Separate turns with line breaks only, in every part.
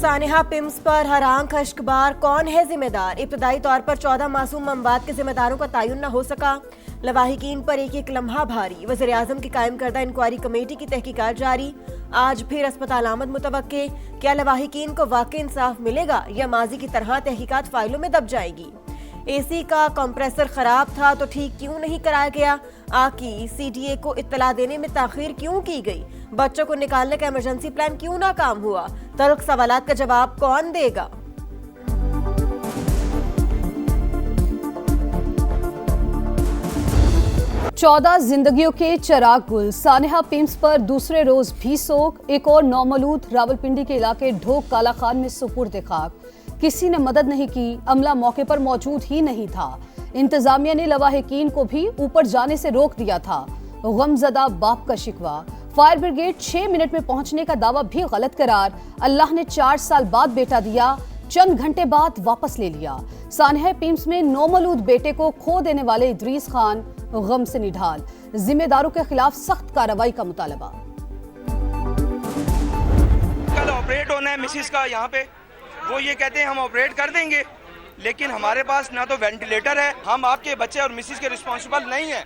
सानेहा PIMS पर हर आंख अश्कबार, कौन है जिम्मेदार? इब्तदाई तौर पर 14 मासूम ममबात के जिम्मेदारों का तयन न हो सका। लवाहिकीन पर एक एक लम्हा भारी। वज़ीर आज़म की कायम करदा इंक्वायरी कमेटी की तहकीकात जारी। आज फिर अस्पताल आमद मुतवक्के। क्या लवाहिकीन को वाकई इंसाफ मिलेगा या माजी की तरह तहकीकात फाइलों में दब जाएगी? एसी का कंप्रेसर खराब था तो ठीक क्यों नहीं कराया गया? आकी सीडीए को इत्तला देने में ताखीर क्यों की गई? बच्चों को निकालने का इमरजेंसी प्लान क्यों नाकाम हुआ? तल्ख सवालात का जवाब कौन देगा?
चौदह जिंदगियों के चिराग गुल। सानेहा पिम्स पर दूसरे रोज भी सोग। एक और नौमलूद रावलपिंडी के इलाके ढोक काला खान में सुपुर्द खाक। किसी ने मदद नहीं की, अमला मौके पर मौजूद ही नहीं था। इंतजामिया ने लवाहिकीन को भी ऊपर जाने से रोक दिया था। गमजदा बाप का शिकवा। फायर ब्रिगेड 6 मिनट में पहुंचने का दावा भी गलत करार। अल्लाह ने 4 साल बाद बेटा दिया, चंद घंटे बाद वापस ले लिया। सानेहा पिम्स में नौमलूद बेटे को खो देने वाले इदरीस खान गम से निढाल। जिम्मेदारों के खिलाफ सख्त कार्रवाई का मुतालबा।
कल ऑपरेट होना है मिसिस का यहाँ पे, वो ये कहते हैं हम ऑपरेट कर देंगे, लेकिन हमारे पास ना तो वेंटिलेटर है। हम आपके बच्चे और मिसिस के रिस्पॉन्सिबल नहीं है।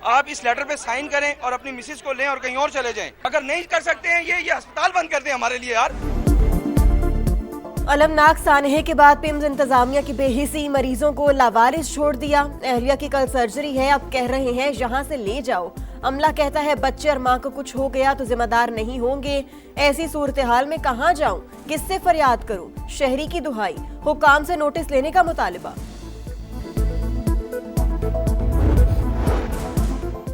आप इस लेटर पे साइन करें और अपनी मिसिस को लें और कहीं और चले जाएं। अगर नहीं कर सकते हैं ये अस्पताल बंद कर दें हमारे लिए यार।
अलमनाक सानहे के बाद पिम्स इंतजामिया की बेहिसी, मरीजों को लावारिस छोड़ दिया। अहलिया की कल सर्जरी है, अब कह रहे हैं यहाँ से ले जाओ। अमला कहता है बच्चे और माँ को कुछ हो गया तो जिम्मेदार नहीं होंगे। ऐसी सूरत हाल में कहाँ जाऊं, किससे फरियाद करूं? शहरी की दुहाई, हुकाम से नोटिस लेने का मुतालिबा।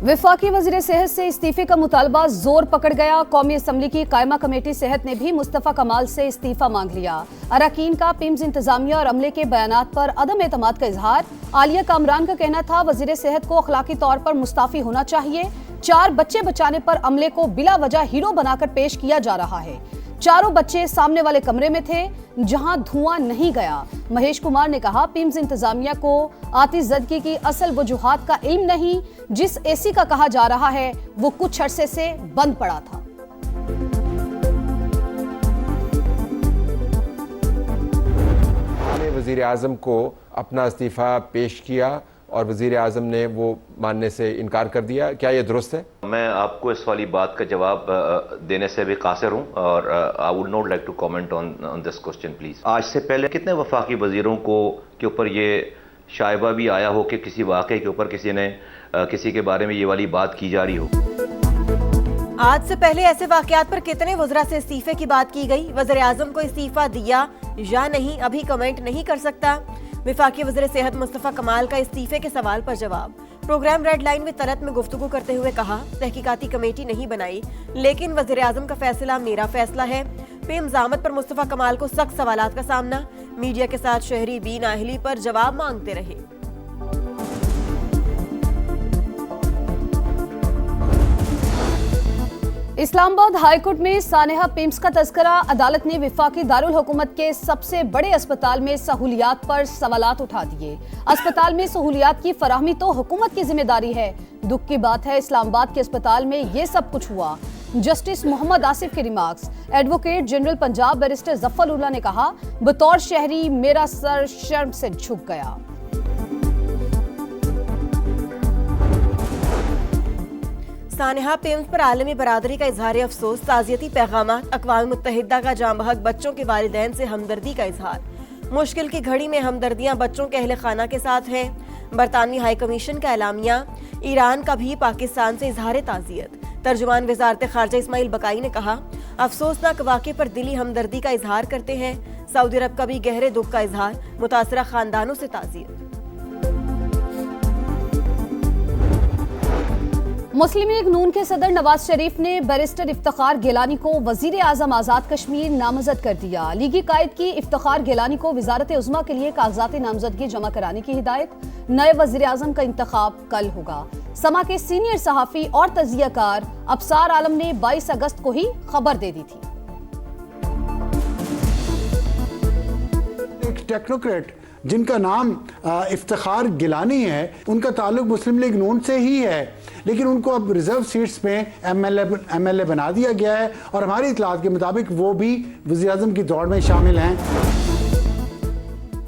विफाकी वजीर सेहत से इस्तीफे का मुतालबा जोर पकड़ गया। कौमी असम्बली की कायमा कमेटी सेहत ने भी मुस्तफा कमाल से इस्तीफा मांग लिया। अरकान का पिम्स इंतजामिया और अमले के बयानात पर अदम एतमाद का इजहार। आलिया कामरान का कहना था वजीर सेहत को अखलाकी तौर पर मुस्ताफी होना चाहिए। 4 बच्चे बचाने पर अमले को बिला वजह हीरो बनाकर पेश किया जा रहा है। चारों बच्चे सामने वाले कमरे में थे जहां धुआं नहीं गया। महेश कुमार ने कहा पिम्स इंतजामिया को आतिशज़दगी की असल वजूहात का इल्म नहीं। जिस एसी का कहा जा रहा है वो कुछ अरसे से बंद पड़ा था।
वज़ीर आज़म को अपना इस्तीफ़ा पेश किया और वज़ीर आज़म ने वो मानने से इनकार कर दिया। क्या ये दुरुस्त है?
मैं आपको इस वाली बात का जवाब देने से भी कासिर हूँ और I would not like to comment on this question please. आज से पहले कितने वफाकी वजीरों को के ऊपर ये शायबा भी आया हो कि किसी वाक़े के ऊपर किसी के बारे में ये वाली बात की जा रही हो?
आज से पहले ऐसे वाकयात पर कितने वज़रा से इस्तीफे की बात की गई? वज़ीर आज़म को इस्तीफा दिया या नहीं अभी कमेंट नहीं कर सकता। विफाकी वज़ीर सेहत मुस्तफा कमाल का इस्तीफे के सवाल पर जवाब। प्रोग्राम रेड लाइन में तरत में गुफ्तगू करते हुए कहा तहकीकाती कमेटी नहीं बनाई, लेकिन वज़ीर आज़म का फैसला मेरा फैसला है। पिम्स आमद पर मुस्तफा कमाल को सख्त सवालात का सामना। मीडिया के साथ शहरी बी नाअहली पर जवाब मांगते रहे।
इस्लामाबाद हाईकोर्ट में सानेहा पिम्स का तस्करा। अदालत ने विफाकी दारुल हुकूमत के सबसे बड़े अस्पताल में सहूलियात पर सवालात उठा दिए। अस्पताल में सहूलियात की फराहमी तो हुकूमत की जिम्मेदारी है। दुख की बात है इस्लामाबाद के अस्पताल में ये सब कुछ हुआ। जस्टिस मोहम्मद आसिफ के remarks. Advocate general Punjab barrister Zafar Ullah ने कहा बतौर शहरी मेरा सर शर्म से झुक गया।
सानेहा पिम्स पर आलमी बरादरी का इजहार अफसोस। ताज़ियती पैगामात। अक़वाम मुत्तहिदा का जाम बहक बच्चों के वालिदैन से हमदर्दी का इजहार। मुश्किल की घड़ी में हमदर्दियां बच्चों के अहले खाना के साथ हैं। बरतानवी हाई कमीशन का एलामिया। ईरान का भी पाकिस्तान से इजहार ताज़ियत। तर्जुमान वज़ारत ख़ारजा इस्माइल बकाई ने कहा अफसोसनाक वाक़े पर दिली हमदर्दी का इजहार करते हैं। सऊदी अरब का भी गहरे दुख का इजहार। मुतासरा खानदानों से ताज़ियत।
मुस्लिम लीग नून के सदर नवाज शरीफ ने बैरिस्टर इफ्तिखार गिलानी को वजीर आजम आज़ाद कश्मीर नामजद कर दिया। लीगी कायद की इफ्तिखार गिलानी को वजारत उज़्मा के लिए कागजात नामजदगी जमा कराने की हिदायत। नए वजीर आजम का इंतखाब कल होगा। समा के सीनियर सहाफ़ी और तजियाकार अबसार आलम ने 22 अगस्त को ही खबर दे दी थी।
एक टेक्नोक्रेट जिनका नाम इफ्तिखार गिलानी है, उनका ताल्लुक मुस्लिम लीग नून से ही है, लेकिन उनको अब रिजर्व सीट्स में एमएलए बना दिया गया है और हमारी इतलात के मुताबिक वो भी वज़ीर-ए-आज़म की दौड़ में शामिल हैं।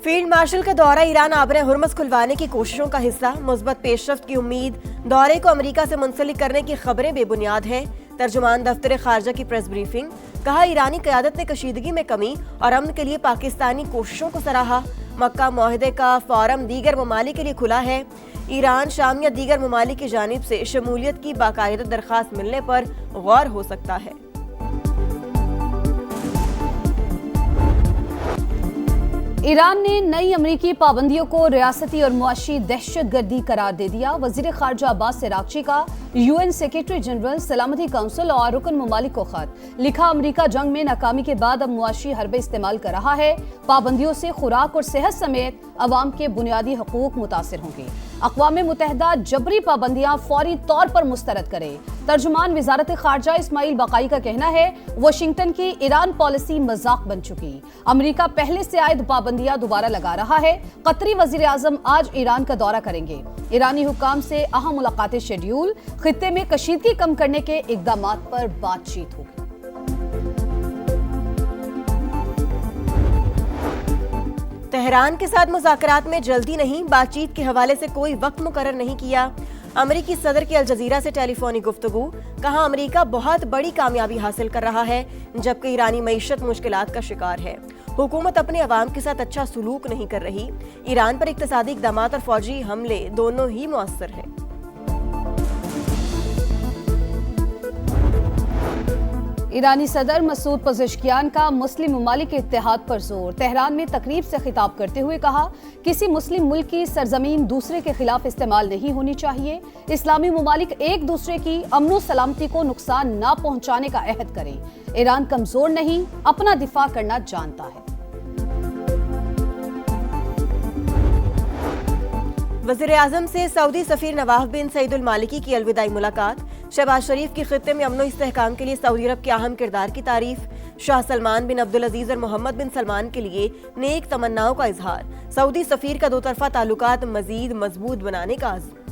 फील्ड मार्शल का दौरा ईरान आबरे हुर्मुज़ खुलवाने की कोशिशों का हिस्सा, मुस्बत पेशरफ्त की उम्मीद, दौरे को अमेरिका से मुंसलिक करने की खबरें बेबुनियाद हैं। तर्जुमान दफ्तर खारजा की प्रेस ब्रीफिंग, कहा ईरानी क़यादत ने कशीदगी में कमी और अमन के लिए पाकिस्तानी कोशिशों को सराहा। मक्का मुआहदे का फोरम दीगर ममालिक के लिए खुला है। ईरान, शाम या दीगर ममालिक की जानिब से शमूलियत की बाकायदा दरख्वास्त मिलने पर गौर हो सकता है।
ईरान ने नई अमरीकी पाबंदियों को रियासती और मुआशी दहशतगर्दी करार दे दिया। वजीर खारजा अब्बास अरागची का यूएन सेक्रेटरी जनरल, सलामती काउंसिल और रुकन ममालिक को खत लिखा। अमरीका जंग में नाकामी के बाद अब मुआशी हरबे इस्तेमाल कर रहा है। पाबंदियों से खुराक और सेहत समेत अवाम के बुनियादी हकूक मुतासिर होंगे। अक़वाम मुत्तहिदा जबरी पाबंदियां फौरी तौर पर मुस्तरद करे। तर्जुमान वजारत खारजा इस्माइल बकाई का कहना है, वाशिंगटन की ईरान पॉलिसी मजाक बन चुकी। अमरीका पहले से आयद पाबंदियां दोबारा लगा रहा है। कतरी वजीर आजम आज ईरान का दौरा करेंगे। ईरानी हुक्काम से अहम मुलाकातें शेड्यूल, खित्ते में कशीदगी कम करने के इक़दामात पर बातचीत होगी।
तेहरान के साथ मुज़ाकरात में जल्दी नहीं, बातचीत के हवाले से कोई वक्त मुकर्रर नहीं किया। अमरीकी सदर की अल जज़ीरा से टेलीफोनिक गुफ्तगू, कहा अमरीका बहुत बड़ी कामयाबी हासिल कर रहा है जबकि ईरानी मईशत मुश्किलात का शिकार है। हुकूमत अपने अवाम के साथ अच्छा सलूक नहीं कर रही। ईरान पर इक़्तिसादी इक़दामात और फौजी हमले दोनों ही मुअस्सर हैं।
ईरानी सदर मसूद पज़ेश्कियान का मुस्लिम ममालिक के इत्तेहाद पर जोर। तेहरान में तकरीब से खिताब करते हुए कहा, किसी मुस्लिम मुल्क की सरजमीन दूसरे के खिलाफ इस्तेमाल नहीं होनी चाहिए। इस्लामी ममालिक एक दूसरे की अमन सलामती को नुकसान न पहुंचाने का अहद करें। ईरान कमजोर नहीं, अपना दिफा करना जानता है।
वज़ीर-ए-आज़म से सऊदी सफ़ीर नवाफ बिन सईद अल मालिकी की अलविदाई मुलाकात। शहबाज शरीफ की खित्ते में अमन इस्तेहकाम के लिए सऊदी अरब के अहम किरदार की तारीफ। शाह सलमान बिन अब्दुल अजीज और मोहम्मद बिन सलमान के लिए नेक तमन्नाओं का इजहार। सऊदी सफ़ीर का दो तरफा ताल्लुकात मजीद मजबूत बनाने का आज़म।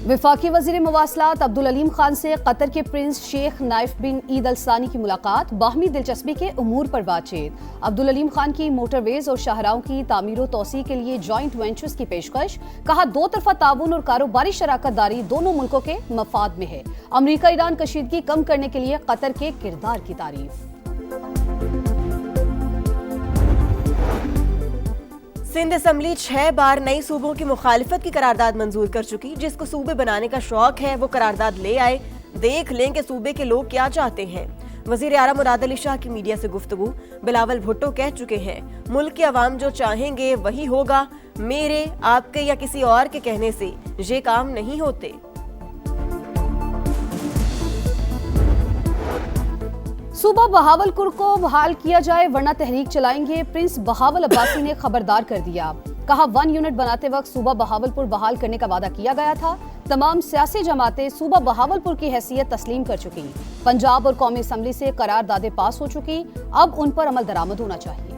वफाकी वज़ीर मवासलात अब्दुल अलीम खान से कतर के प्रिंस शेख नाइफ बिन ईद अल सानी की मुलाकात। बाहमी दिलचस्पी के उमूर पर बातचीत। अब्दुल अलीम खान की मोटरवेज और शाहराहों की तामीर व तोसी के लिए जॉइंट वेंचर्स की पेशकश। कहा, दो तरफा ताउन और कारोबारी शराकत दारी दोनों मुल्कों के मफाद में है। अमरीका ईरान कशीदगी कम करने के लिए कतर के किरदार की तारीफ।
सिंध असम्बली 6 बार नई सूबों की मुखालिफत की करारदाद मंजूर कर चुकी। जिसको सूबे बनाने का शौक है वो करारदाद ले आए, देख लें कि सूबे के लोग क्या चाहते हैं। वजीर आला मुराद अली शाह की मीडिया से गुफ्तगू। बिलावल भुट्टो कह चुके हैं, मुल्क के अवाम जो चाहेंगे वही होगा। मेरे, आपके या किसी और के कहने से ये काम नहीं होते।
सूबा बहावलपुर को बहाल किया जाए वरना तहरीक चलाएंगे। प्रिंस बहावल अब्बासी ने खबरदार कर दिया। कहा, 1 यूनिट बनाते वक्त सूबा बहावलपुर बहाल करने का वादा किया गया था। तमाम सियासी जमातें सूबा बहावलपुर की हैसियत तस्लीम कर चुकी। पंजाब और कौमी असम्बली से करारदादें पास हो चुकी। अब उन पर अमल दरामद होना चाहिए।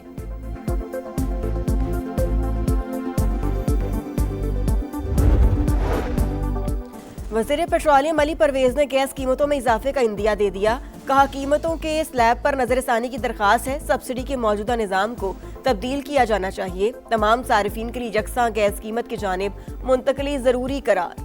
वज़ीर पेट्रोलियम अली परवेज ने गैस कीमतों में इजाफे का इंदिया दे दिया। कहा, कीमतों के स्लैब पर नजरसानी की दरख्वास्त है। सब्सिडी के मौजूदा निज़ाम को तब्दील किया जाना चाहिए। तमाम सारिफीन के लिए यकसा गैस कीमत की जानिब मुंतकली जरूरी करार।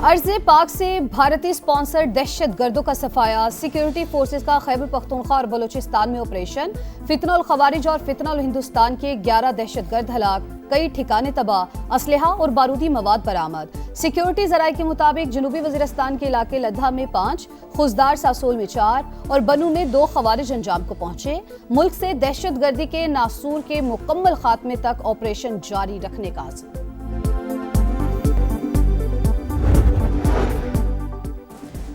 अर्ज़े पाक से भारतीय स्पॉन्सर दहशतगर्दों का सफाया। सिक्योरिटी फोर्सेस का खैबर पख्तूनख्वा और बलूचिस्तान में ऑपरेशन। फितना उल खवारिज और फितना उल हिंदुस्तान के 11 दहशतगर्द हलाक, कई ठिकाने तबाह, असलहा और बारूदी मवाद बरामद। सिक्योरिटी जराये के मुताबिक जनूबी वजीरिस्तान के इलाके लद्दा में 5, खुजदार सासोल में 4 और बनू में 2 खवारिज अंजाम को पहुंचे। मुल्क से दहशतगर्दी के नासूर के मुकम्मल खात्मे तक ऑपरेशन जारी रखने का आज़म।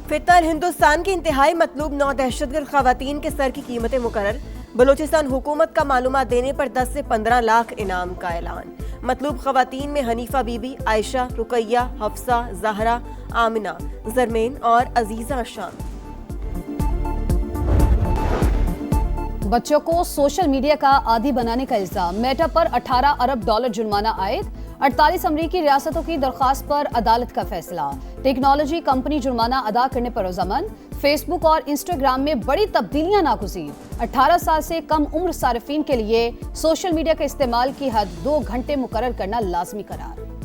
फितना
हिंदुस्तान की इंतहाई मतलूब 9 दहशतगर्द खवातीन के सर की कीमतें मुकर्रर। बलूचिस्तान हुकूमत का मालूमात देने पर 10 से 15 लाख इनाम का ऐलान। मतलूब खवातीन में हनीफा बीबी, आयशा, रुकैया, हफ्सा, जहरा, आमिना, जरमेन और अजीजा शामिल।
बच्चों को सोशल मीडिया का आदी बनाने का इल्जाम, मेटा पर 18 अरब डॉलर जुर्माना आयद। 48 अमरीकी रियासतों की दरख्वास्त पर अदालत का फैसला। टेक्नोलॉजी कंपनी जुर्माना अदा करने पर रजामंद। फेसबुक और इंस्टाग्राम में बड़ी तब्दीलियां नागुज़ीर। 18 साल से कम उम्र सारिफिन के लिए सोशल मीडिया के इस्तेमाल की हद 2 घंटे मुकर्रर करना लाजमी करार।